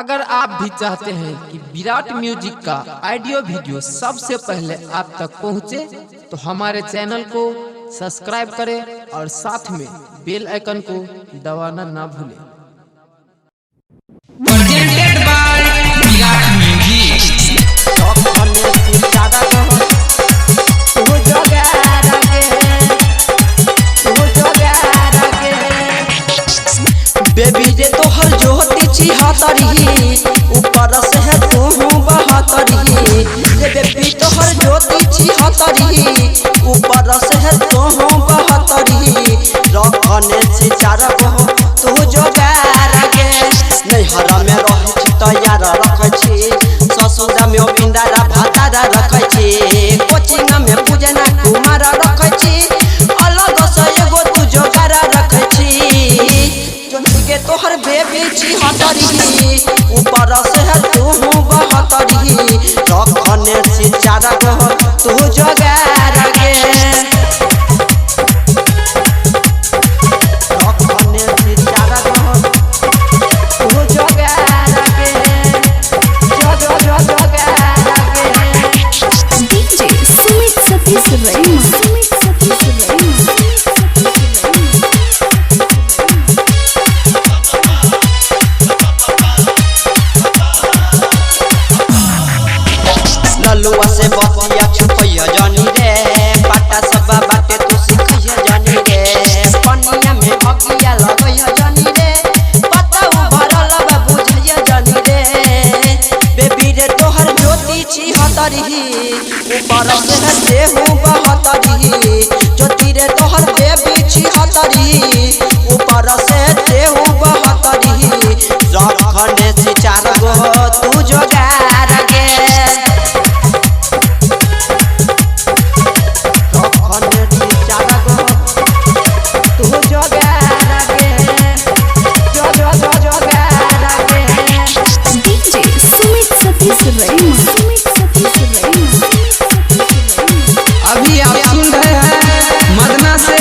अगर आप भी चाहते हैं कि विराट म्यूजिक का ऑडियो वीडियो सबसे पहले आप तक पहुंचे, तो हमारे चैनल को सब्सक्राइब करें और साथ में बेल आइकन को दबाना ना भूलें। Presented by Virat music. Baby रे तोहर ज्योति छिहतरी ऊपर से है तू बहतरी रे बेबी तोहर ज्योति छिहतरी ऊपर से है तू बहतरी रखने से चार गो तू जोगार गे नैहरा में रह तैयार रख छी ससुरा में बिंदारा भातारा रख छी कोचिंग में पूजना कुमार रख छी अलग से एगो तू जोगार रख छी के तोहर बेबी छिहतरी ऊपर से है तू बहतरी रखने से चार गो तू जोगार गे रखने से चार गो तू जोगार गे जोगार गे DJ Sumit Satish Raima ललुआ से बतिया छुपैया जानी रे पाटा सब बाटे तू सिखैया जानी रे पनिया में अगिया लगैया जानी रे पता भरल बा बुझैया जानी रे बेबी रे तोहर ज्योति छिहतरी ऊपर से है देहु बहतरी ज्योति रे तोहर बेबी छिहतरी ऊपर से देहु बहतरी रखने से चार गो तू जोगार गे DJ Sumit Satish Raima अभी आप सुन रहे हैं मदना से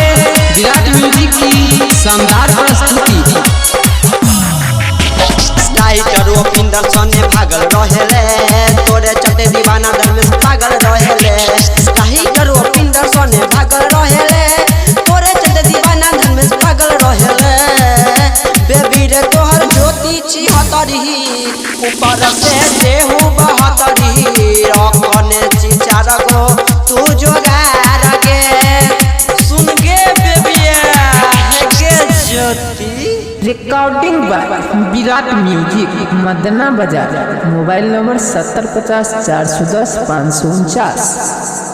विराट म्यूजिक की शानदार प्रस्तुति। टाइटर ओपिंदर सने भागल रहेले तोरे चटे दीवाना धर्मेश पागल रहेले टाइटर ओपिंदर सने भागल रहेले तोरे चटे दीवाना धर्मेश पागल रहेले बेबी रे तोहर ज्योति छिहतरी ऊपर से देहु बहतरी रखने से चार गो तू जोगार गे सुन गे बेबिया है गे ज्योति recording by Virat music Madna बाजार। Mobile number 7050 410 549।